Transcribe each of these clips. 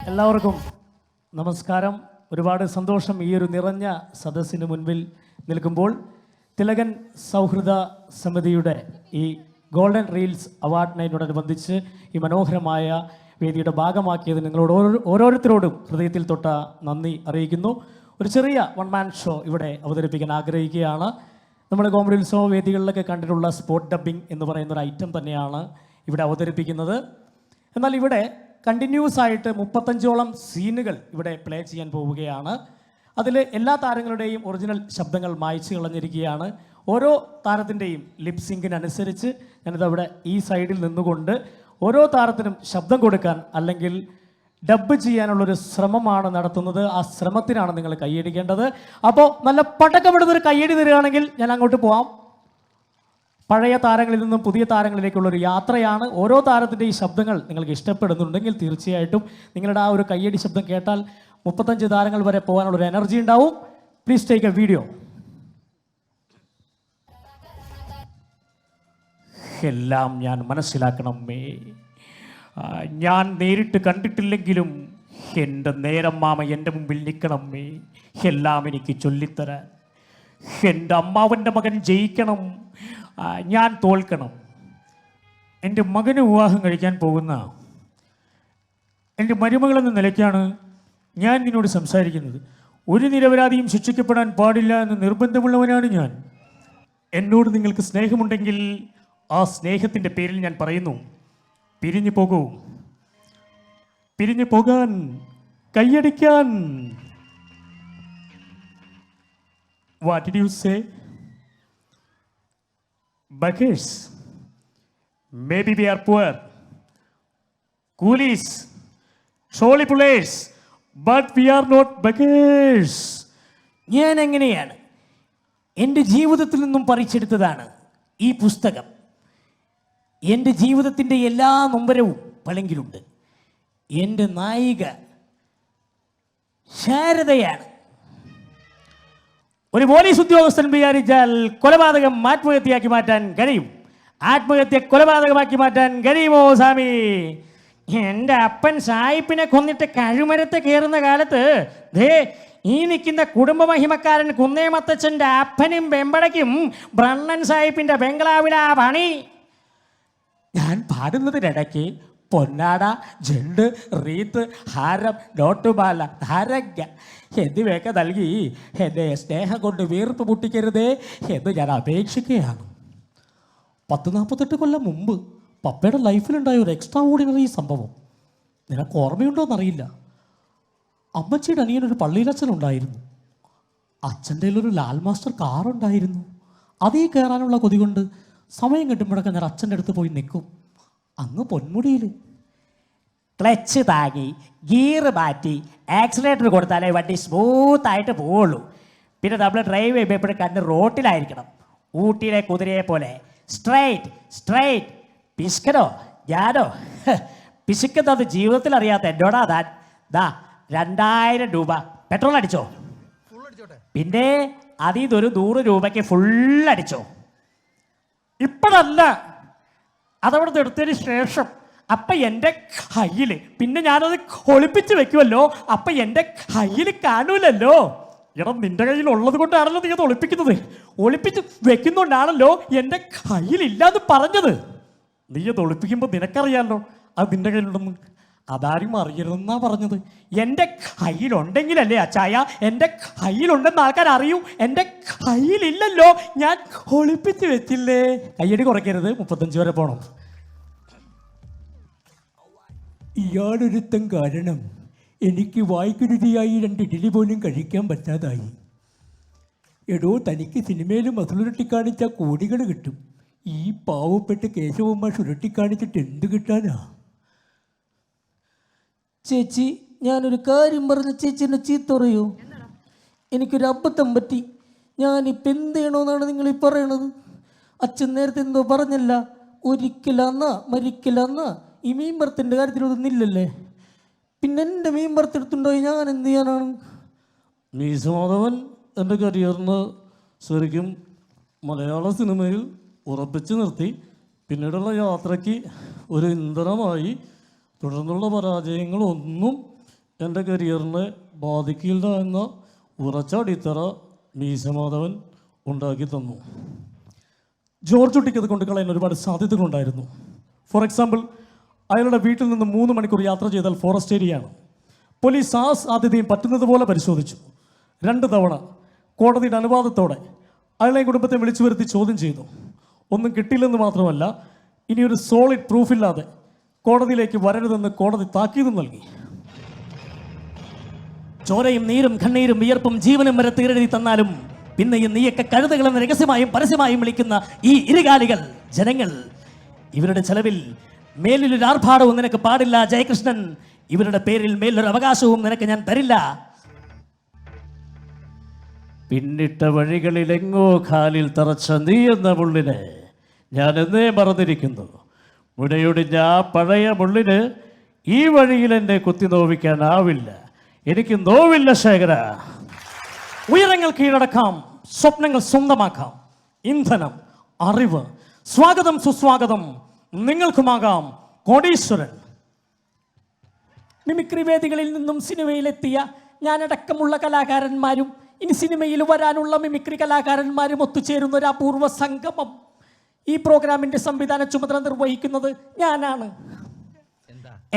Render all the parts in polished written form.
എല്ലാവർക്കും നമസ്കാരം. ഒരുപാട് സന്തോഷം ഈ ഒരു നിറഞ്ഞ സദസ്സിന് മുൻപിൽ നിൽക്കുമ്പോൾ. തിലകൻ സൗഹൃദ സമിതിയുടെ ഈ ഗോൾഡൻ റീൽസ് അവാർഡ് നൈറ്റിനോടനുബന്ധിച്ച് ഈ മനോഹരമായ വേദിയുടെ ഭാഗമാക്കിയത് നിങ്ങളോട് ഓരോരുത്തരോടും ഹൃദയത്തിൽ തൊട്ട നന്ദി അറിയിക്കുന്നു. ഒരു ചെറിയ വൺ മാൻ ഷോ ഇവിടെ അവതരിപ്പിക്കാൻ ആഗ്രഹിക്കുകയാണ്. നമ്മൾ കോമഡി ഉത്സവ വേദികളിലൊക്കെ കണ്ടിട്ടുള്ള സ്പോട്ട് ഡബ്ബിംഗ് എന്ന് പറയുന്ന ഒരു ഐറ്റം തന്നെയാണ് ഇവിടെ അവതരിപ്പിക്കുന്നത്. എന്നാൽ ഇവിടെ കണ്ടിന്യൂസ് ആയിട്ട് 35ഓളം സീനുകൾ ഇവിടെ പ്ലേ ചെയ്യാൻ പോവുകയാണ്. അതിൽ എല്ലാ താരങ്ങളുടെയും ഒറിജിനൽ ശബ്ദങ്ങൾ മായ്ച്ചു കളഞ്ഞിരിക്കുകയാണ്. ഓരോ താരത്തിൻ്റെയും ലിപ്സിങ്കിനനുസരിച്ച് ഞാനിതവിടെ ഈ സൈഡിൽ നിന്നുകൊണ്ട് ഓരോ താരത്തിനും ശബ്ദം കൊടുക്കാൻ അല്ലെങ്കിൽ ഡബ്ബ് ചെയ്യാനുള്ളൊരു ശ്രമമാണ് നടത്തുന്നത്. ആ ശ്രമത്തിനാണ് നിങ്ങൾ കൈയടിക്കേണ്ടത്. അപ്പോൾ നല്ല പടക്കമെടുത്തൊരു കയ്യടി തരികയാണെങ്കിൽ ഞാൻ അങ്ങോട്ട് പോവാം. പഴയ താരങ്ങളിൽ നിന്നും പുതിയ താരങ്ങളിലേക്കുള്ളൊരു യാത്രയാണ്. ഓരോ താരത്തിൻ്റെയും ശബ്ദങ്ങൾ നിങ്ങൾക്ക് ഇഷ്ടപ്പെടുന്നുണ്ടെങ്കിൽ തീർച്ചയായിട്ടും നിങ്ങളുടെ ആ ഒരു കയ്യടി ശബ്ദം കേട്ടാൽ 35 താരങ്ങൾ വരെ പോകാനുള്ളൊരു എനർജി ഉണ്ടാവും. Please take A video. എല്ലാം ഞാൻ മനസ്സിലാക്കണമേ. ഞാൻ നേരിട്ട് കണ്ടിട്ടില്ലെങ്കിലും എൻ്റെ നേരം മാമ എൻ്റെ മുമ്പിൽ നിൽക്കണമേ. എല്ലാം എനിക്ക് ചൊല്ലിത്തരാൻ. എൻ്റെ അമ്മാവൻ്റെ മകൻ ജയിക്കണം, ഞാൻ തോൽക്കണം. എൻ്റെ മകന് വിവാഹം കഴിക്കാൻ പോകുന്ന എൻ്റെ മരുമകളെന്ന നിലയ്ക്കാണ് ഞാൻ നിന്നോട് സംസാരിക്കുന്നത്. ഒരു നിരപരാധിയും ശിക്ഷിക്കപ്പെടാൻ പാടില്ല എന്ന് നിർബന്ധമുള്ളവനാണ് ഞാൻ. എന്നോട് നിങ്ങൾക്ക് സ്നേഹമുണ്ടെങ്കിൽ ആ സ്നേഹത്തിൻ്റെ പേരിൽ ഞാൻ പറയുന്നു, പിരിഞ്ഞു പോകൂ. പിരിഞ്ഞു പോകാൻ, കൈയടിക്കാൻ. What did you say? Beggars. Maybe we are poor. Coolies. Trolley pullers. But we are not beggars. ഞാൻ എങ്ങനെയാണ് എൻ്റെ ജീവിതത്തിൽ നിന്നും പറിച്ചെടുത്തതാണ് ഈ പുസ്തകം. എൻ്റെ ജീവിതത്തിൻ്റെ എല്ലാ നൊമ്പരവും പളങ്കിലുണ്ട്. എൻ്റെ നായിക ശാരദയാണ്. ഒരു പോലീസ് ഉദ്യോഗസ്ഥൻ വിചാരിച്ചാൽ കൊലപാതകം ആത്മഹത്യയാക്കി മാറ്റാൻ കഴിയും. ആത്മഹത്യ കൊലപാതകമാക്കി മാറ്റാൻ കഴിയുമോ സ്വാമി? എൻ്റെ അപ്പൻ സായിപ്പിനെ കൊന്നിട്ട് കഴുമരത്ത് കയറുന്ന കാലത്ത് ദേ ഈ നിൽക്കുന്ന കുടുംബമഹിമക്കാരൻ കുന്നേമത്തച്ഛൻ്റെ അപ്പനും വെമ്പടയ്ക്കും ബ്രണ്ണൻ സാഹിബിൻ്റെ ബംഗ്ലാവിലാ പണി. ഞാൻ പാടുന്നതിനിടയ്ക്ക് പൊന്നാട, ജണ്ട്, റീത്ത്, ഹാരം, നോട്ടുമാല, ധാരങ്ങ എന്നിവയൊക്കെ നൽകി എന്നെ സ്നേഹം കൊണ്ട് വീർപ്പ് മുട്ടിക്കരുതേ എന്ന് ഞാൻ അപേക്ഷിക്കുകയാണ്. 40-48 കൊല്ലം മുമ്പ് പപ്പയുടെ ലൈഫിലുണ്ടായ ഒരു എക്സ്ട്രാ ഓർഡിനറി സംഭവം നിനക്ക് ഓർമ്മയുണ്ടോയെന്നറിയില്ല. അമ്മച്ചിയുടെ അനിയനൊരു പള്ളിയിലച്ഛനുണ്ടായിരുന്നു. അച്ഛൻ്റെ ഒരു ലാൽ മാസ്റ്റർ കാറുണ്ടായിരുന്നു. അതീ കയറാനുള്ള കൊതി കൊണ്ട് സമയം കിട്ടുമ്പോഴൊക്കെ ഞാൻ അച്ഛൻ്റെ അടുത്ത് പോയി നിൽക്കും. അങ്ങ് പൊന്മുടിയിൽ ക്ലച്ച് താങ്ങി ഗിയർ മാറ്റി ആക്സിലേറ്റർ കൊടുത്താലേ വണ്ടി സ്മൂത്തായിട്ട് പോവുള്ളൂ. പിന്നെ നമ്മൾ ഡ്രൈവ് ചെയ്യുമ്പോൾ എപ്പോഴും കണ്ണ് റോട്ടിലായിരിക്കണം. ഊട്ടിയിലെ കുതിരയെ പോലെ സ്ട്രൈറ്റ് സ്ട്രൈറ്റ്. പിശുക്കനോ ഞാനോ? പിശുക്കുന്നത് ജീവിതത്തിൽ അറിയാത്ത എന്നോടാ താൻ. ദാ 2000 രൂപ പെട്രോൾ അടിച്ചോ, പിന്നെ അതിൽ നിന്നൊരു 100 രൂപയ്ക്ക് ഫുള്ളടിച്ചോ. ഇപ്പോഴല്ല, അതവിടെ എടുത്തതിന് ശേഷം. അപ്പം എൻ്റെ കയ്യിൽ പിന്നെ ഞാനത് ഒളിപ്പിച്ച് വെക്കുമല്ലോ. അപ്പം എൻ്റെ കയ്യിൽ കാണൂലല്ലോ. എടാ, നിൻ്റെ കയ്യിൽ ഉള്ളത് കൊണ്ടാണല്ലോ നീ അത് ഒളിപ്പിക്കുന്നത്. ഒളിപ്പിച്ച് വെക്കുന്നോണ്ടാണല്ലോ എൻ്റെ കയ്യിലില്ലാന്ന് പറഞ്ഞത്. നീ അത് ഒളിപ്പിക്കുമ്പോൾ നിനക്കറിയാമല്ലോ അത് നിൻ്റെ കയ്യിലുണ്ടെന്ന്. അതാരും അറിയരുതെന്നാ പറഞ്ഞത്. എൻ്റെ കയ്യിലുണ്ടെങ്കിലല്ലേ അച്ചായ എൻ്റെ കയ്യിലുണ്ടെന്ന് ആൾക്കാർ അറിയൂ. എൻ്റെ കയ്യിലില്ലല്ലോ, ഞാൻ ഒളിപ്പിച്ച് വെച്ചില്ലേ. കയ്യടി കുറയ്ക്കരുത്, 35 വരെ പോകണം. ഇയാളൊരുത്തം കാരണം എനിക്ക് വായ്ക്കുരുതിയായി 2 ഇഡ്ഡലി പോലും കഴിക്കാൻ പറ്റാതായി. എടോ, തനിക്ക് സിനിമയിൽ മസുലുരുട്ടി കാണിച്ച കോടികൾ കിട്ടും. ഈ പാവപ്പെട്ട് കേശവമ്മ ചുരുട്ടി കാണിച്ചിട്ട് എന്ത് കിട്ടാനാ? ചേച്ചി, ഞാനൊരു കാര്യം പറഞ്ഞ ചേച്ചി എന്നെ ചീത്ത പറയൂ. എനിക്കൊരു അബദ്ധം പറ്റി. ഞാനിപ്പോൾ എന്ത് ചെയ്യണമെന്നാണ് നിങ്ങളീ പറയണത്? അച്ഛൻ നേരത്തെ എന്തോ പറഞ്ഞല്ല, ഒരിക്കലാന്നാ മരിക്കലാന്നാ. ഈ മീൻ വറുത്തിൻ്റെ കാര്യത്തിലൊന്നുമില്ലല്ലേ? പിന്നെ എൻ്റെ മീൻ വറുത്തെടുത്തുണ്ടായി ഞാൻ എന്ത് ചെയ്യാനാണ്? മീസമാധവൻ എൻ്റെ കരിയറിന് ശരിക്കും മലയാള സിനിമയിൽ ഉറപ്പിച്ച് നിർത്തി. പിന്നീടുള്ള യാത്രയ്ക്ക് ഒരു ഇന്ധനമായി. തുടർന്നുള്ള പരാജയങ്ങളൊന്നും എൻ്റെ കരിയറിനെ ബാധിക്കില്ല എന്ന ഉറച്ച അടിത്തറ മീശമാധവൻ ഉണ്ടാക്കി തന്നു. ജോർജ് കുട്ടിക്ക് അത് കൊണ്ട് കളയാൻ ഒരുപാട് സാധ്യതകളുണ്ടായിരുന്നു. ഫോർ എക്സാമ്പിൾ, അയാളുടെ വീട്ടിൽ നിന്ന് 3 മണിക്കൂർ യാത്ര ചെയ്താൽ ഫോറസ്റ്റ് ഏരിയയാണ്. പോലീസ് ആ സാധ്യതയും പറ്റുന്നത് പോലെ പരിശോധിച്ചു. 2 തവണ കോടതിയുടെ അനുവാദത്തോടെ അയാളെയും കുടുംബത്തെ വിളിച്ചു വരുത്തി ചോദ്യം ചെയ്തു. ഒന്നും കിട്ടിയില്ലെന്ന് മാത്രമല്ല, ഇനിയൊരു സോളിഡ് പ്രൂഫില്ലാതെ കോടതിയിലേക്ക് വരരുതെന്ന് കോടതി താക്കീതും നൽകി. ചോരയും നീരും കണ്ണീരും വിയർപ്പും ജീവനും വരെ തീരെഴുതി തന്നാലും പിന്നെയും നീയൊക്കെ കഴുതകളെന്ന് രഹസ്യമായും പരസ്യമായും വിളിക്കുന്ന ഈ ഇരുകാലികൾ ജനങ്ങൾ, ഇവരുടെ ചെലവിൽ മേലിലൊരു ആർഭാടവും നിനക്ക് പാടില്ല ജയകൃഷ്ണൻ. ഇവരുടെ പേരിൽ മേലൊരു അവകാശവും നിനക്ക് ഞാൻ തരില്ല. പിന്നിട്ട വഴികളിലെങ്ങോ കാലിൽ തറച്ച നീ എന്ന മുള്ളിനെ ഞാൻ എന്നേ മറന്നിരിക്കുന്നു. മുനയൊടിഞ്ഞ ആ പഴയ മുള്ളിന് ഈ വഴിയിൽ എന്നെ കുത്തി നോവിക്കാനാവില്ല. എനിക്ക് നോവില്ല ശേഖര. ഉയരങ്ങൾ കീഴടക്കാം, സ്വപ്നങ്ങൾ സ്വന്തമാക്കാം. ഇന്ധനം, അറിവ്, സ്വാഗതം സുസ്വാഗതം നിങ്ങൾക്കുമാകാം കോടീശ്വരൻ. മിമിക്രി വേദികളിൽ നിന്നും സിനിമയിലെത്തിയ ഞാനടക്കമുള്ള കലാകാരന്മാരും ഇനി സിനിമയിൽ വരാനുള്ള മിമിക്രി കലാകാരന്മാരും ഒത്തുചേരുന്ന ഒരു അപൂർവ സംഗമം. ഈ പ്രോഗ്രാമിന്റെ സംവിധാന ചുമതല നിർവഹിക്കുന്നത് ഞാനാണ്.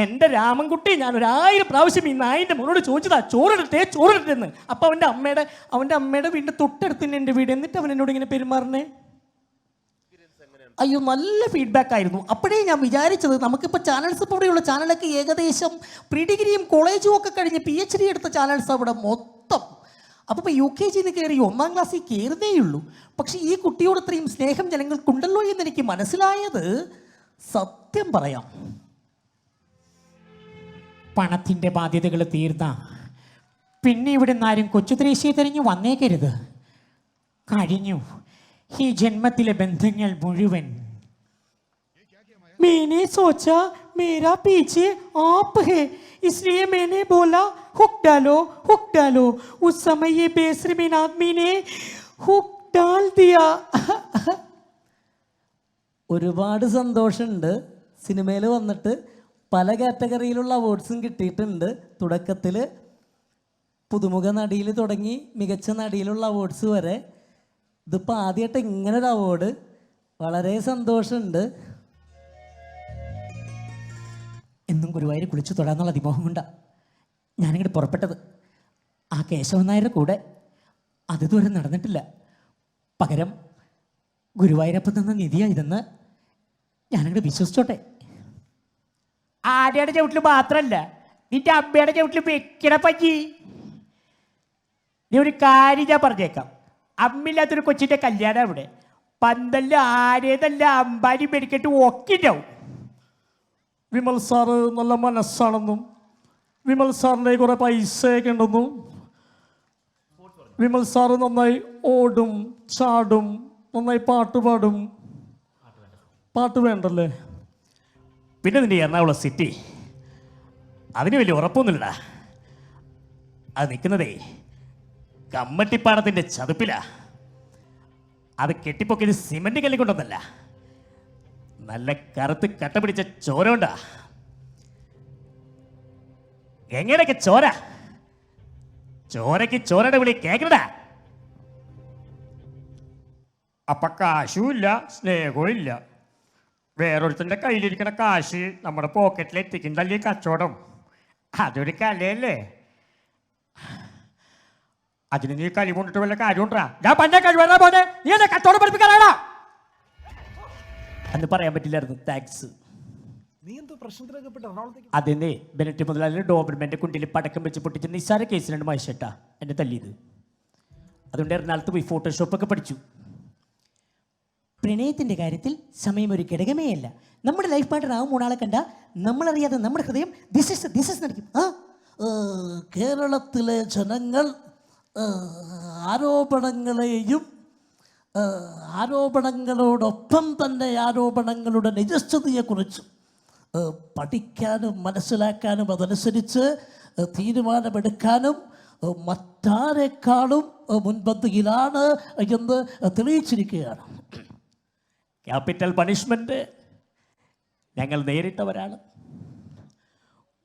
എൻ്റെ രാമൻകുട്ടി, ഞാൻ 1000 പ്രാവശ്യം ഈ നായിൻ്റെ മോനോട് ചോദിച്ചതാ ചോറിടട്ടെ എന്ന്. അപ്പം അവൻ്റെ അമ്മയുടെ വീടിൻ്റെ തൊട്ടടുത്ത് തന്നെ എൻ്റെ വീട്. എന്നിട്ട് അവൻ എന്നോട് ഇങ്ങനെ പെരുമാറണേ. അയ്യോ, നല്ല ഫീഡ്ബാക്ക് ആയിരുന്നു. അപ്പോഴേ ഞാൻ വിചാരിച്ചത് നമുക്കിപ്പോൾ ചാനൽസ്, ഇപ്പോൾ ഇവിടെയുള്ള ചാനലൊക്കെ ഏകദേശം പ്രീ ഡിഗ്രിയും കോളേജും ഒക്കെ കഴിഞ്ഞ് PhD എടുത്ത ചാനൽസ് അവിടെ മൊത്തം. അപ്പോൾ ഇപ്പോൾ UKG കയറി 1ാം ക്ലാസ്സിൽ കയറുന്നേ ഉള്ളൂ. പക്ഷേ ഈ കുട്ടിയോട് ഇത്രയും സ്നേഹം ജനങ്ങൾക്കുണ്ടല്ലോ എന്ന് എനിക്ക് മനസ്സിലായത് സത്യം പറയാം. പണത്തിൻ്റെ ബാധ്യതകൾ തീർന്ന പിന്നെ ഇവിടെ നിന്നാരും കൊച്ചുത്രേശ്യയെ തിരഞ്ഞു വന്നേക്കരുത്. കഴിഞ്ഞു ഈ ജന്മത്തിലെ ബന്ധങ്ങൾ മുഴുവൻ. मैंने सोचा मेरा पीछे आप है, इसलिए मैंने बोला हुक डालो. उस समय ये बेशर्मीन आदमी ने हुक डाल दिया. ഒരുപാട് സന്തോഷമുണ്ട്. സിനിമയിൽ വന്നിട്ട് പല കാറ്റഗറിയിലുള്ള അവാർഡ്സും കിട്ടിയിട്ടുണ്ട്. തുടക്കത്തിൽ പുതുമുഖ നടിയിൽ തുടങ്ങി മികച്ച നടിയിലുള്ള അവാർഡ്സ് വരെ. ഇതിപ്പോൾ ആദ്യമായിട്ട് ഇങ്ങനൊരു അവാർഡ്. വളരെ സന്തോഷമുണ്ട്. എന്നും ഗുരുവായൂർ കുളിച്ചു തൊടാന്നുള്ള അതിമോഹം കൊണ്ടാണ് ഞാനിങ്ങോട്ട് പുറപ്പെട്ടത്. ആ കേശവൻ നായരുടെ കൂടെ അതുവരെ നടന്നിട്ടില്ല. പകരം ഗുരുവായൂരപ്പം തന്ന നിധിയാണ് ഇതെന്ന് ഞാനിങ്ങോട്ട് വിശ്വസിച്ചോട്ടെ. ആര്യയുടെ ചവിട്ടിൽ മാത്രമല്ല, നിന്റെ അമ്മയുടെ ചവിട്ടിൽ വെക്കണ പറ്റി. നീ ഒരു കാര്യം ഞാൻ പറഞ്ഞേക്കാം. അമ്മില്ലാത്തൊരു കൊച്ചിൻ്റെ കല്യാണം അവിടെ. പന്തല്ല ആരേതല്ല അമ്പാരി മെടിക്കെട്ട് ഒക്കിണ്ടാവും. വിമൽ സാറ് നല്ല മനസ്സാണെന്നും വിമൽ സാറിൻ്റെ കുറേ പൈസയൊക്കെ ഉണ്ടെന്നും വിമൽ സാറ് നന്നായി ഓടും ചാടും, നന്നായി പാട്ട് പാടും. പാട്ട് വേണ്ടല്ലേ? പിന്നെ നിന്റെ എറണാകുളം സിറ്റി, അതിന് വലിയ ഉറപ്പൊന്നുമില്ലടാ. അത് നിൽക്കുന്നതേ കമ്മട്ടിപ്പാടത്തിൻ്റെ ചതുപ്പിലാ. അത് കെട്ടിപ്പൊക്കിയത് സിമൻറ്റ് കല്ല് കൊണ്ടൊന്നല്ല, നല്ല കറുത്ത് കട്ട പിടിച്ച ചോര കൊണ്ടാ. എങ്ങനെയൊക്കെ ചോരയ്ക്ക് ചോരയുടെ വിളി കേൾക്കണടാ. അപ്പൊ കാശുമില്ല, സ്നേഹവും ഇല്ല. വേറൊരുത്തൻ്റെ കയ്യിലിരിക്കണ കാശ് നമ്മുടെ പോക്കറ്റിൽ എത്തിക്കണ്ടല്ലേ കച്ചവടം. അതൊരു കലയല്ലേ. അതിന് നീ കലി കൊണ്ടിട്ട് വല്ല കാര്യം ഉണ്ടാ? ഞാൻ പണ്ടേ കഴിവാ പോലെ നീ എന്നെ കച്ചവടം പഠിപ്പിക്കാനാടാ എന്ന് പറയാൻ പറ്റില്ലായിരുന്നു. താങ്ക്സ്. അതെന്നെ ബെനറ്റ് മുതലാളി ഡോബർമെൻ്റെ കുണ്ടിൽ പടക്കം വെച്ച് പൊട്ടിച്ച് നിസ്സാര കേസിലാണ് മഹേഷേട്ടാ എന്നെ തല്ലിയത്. അതുകൊണ്ട് എറണാകുളത്ത് പോയി ഫോട്ടോഷോപ്പൊക്കെ പഠിച്ചു. പ്രണയത്തിൻ്റെ കാര്യത്തിൽ സമയം ഒരു ഘടകമേ അല്ല. നമ്മുടെ ലൈഫ് പാർട്ണർ ആവും മൂന്നാളെ കണ്ട നമ്മളറിയാതെ നമ്മുടെ ഹൃദയം ദിശ നടിക്കും. കേരളത്തിലെ ജനങ്ങൾ ആരോപണങ്ങളെയും ആരോപണങ്ങളോടൊപ്പം തന്നെ ആരോപണങ്ങളുടെ നിജസ്ഥിതിയെക്കുറിച്ചും പഠിക്കാനും മനസ്സിലാക്കാനും അതനുസരിച്ച് തീരുമാനമെടുക്കാനും മറ്റാരെക്കാളും മുൻപന്തിയിലാണ് എന്ന് തെളിയിച്ചിരിക്കുകയാണ്. ക്യാപിറ്റൽ പണിഷ്മെന്റ് ഞങ്ങൾ നേരിട്ടവരാണ്.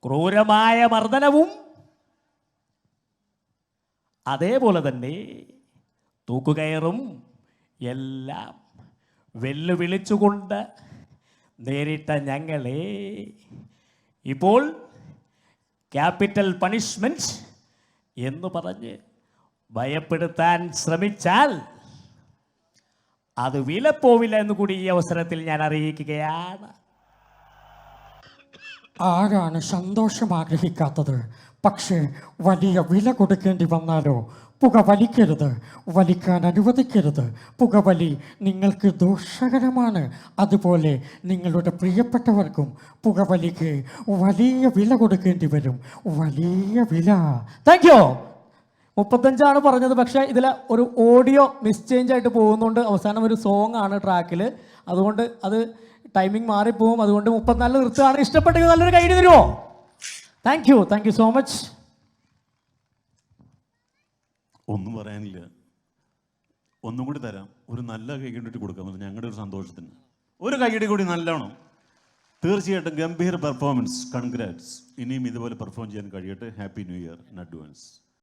ക്രൂരമായ മർദ്ദനവും അതേപോലെ തന്നെ തൂക്കുകയറും എല്ലാം വെല്ലുവിളിച്ചുകൊണ്ട് നേരിട്ട ഞങ്ങളെ ഇപ്പോൾ ക്യാപിറ്റൽ പണിഷ്മെന്റ് എന്ന് പറഞ്ഞ് ഭയപ്പെടുത്താൻ ശ്രമിച്ചാൽ അത് വിലപ്പോവില്ല എന്ന് കൂടി ഈ അവസരത്തിൽ ഞാൻ അറിയിക്കുകയാണ്. ആരാണ് സന്തോഷം ആഗ്രഹിക്കാത്തത്? പക്ഷേ വലിയ വില കൊടുക്കേണ്ടി വന്നാലോ? പുക വലിക്കരുത്, വലിക്കാൻ അനുവദിക്കരുത്. പുകവലി നിങ്ങൾക്ക് ദോഷകരമാണ്. അതുപോലെ നിങ്ങളുടെ പ്രിയപ്പെട്ടവർക്കും പുകവലിക്ക് വലിയ വില കൊടുക്കേണ്ടി വരും. വലിയ വില. Thank you. 35 പറഞ്ഞത്, പക്ഷേ ഇതിൽ ഒരു ഓഡിയോ മിസ്ചേഞ്ച് ആയിട്ട് പോകുന്നുണ്ട്. അവസാനം ഒരു സോങ് ആണ് ട്രാക്കിൽ, അതുകൊണ്ട് അത് ടൈമിംഗ് മാറിപ്പോവും. അതുകൊണ്ട് 34 നിർത്തുകയാണ്. ഇഷ്ടപ്പെട്ടെങ്കിൽ നല്ലൊരു കൈ തരുമോ? Thank you so much. ഒന്നും പറയാനില്ല, ഒന്നും കൂടി തരാം. ഒരു നല്ല കൈയ്യടി കൊടുക്കാം ഞങ്ങളുടെ ഒരു സന്തോഷത്തിന്. ഒരു കൈയ്യടി കൂടി നല്ലോണം. തീർച്ചയായിട്ടും ഗംഭീർ പെർഫോമൻസ്. കൺഗ്രാറ്റ്സ്. ഇനിയും ഇതുപോലെ പെർഫോം ചെയ്യാൻ കഴിയട്ടെ. Happy new year in advance.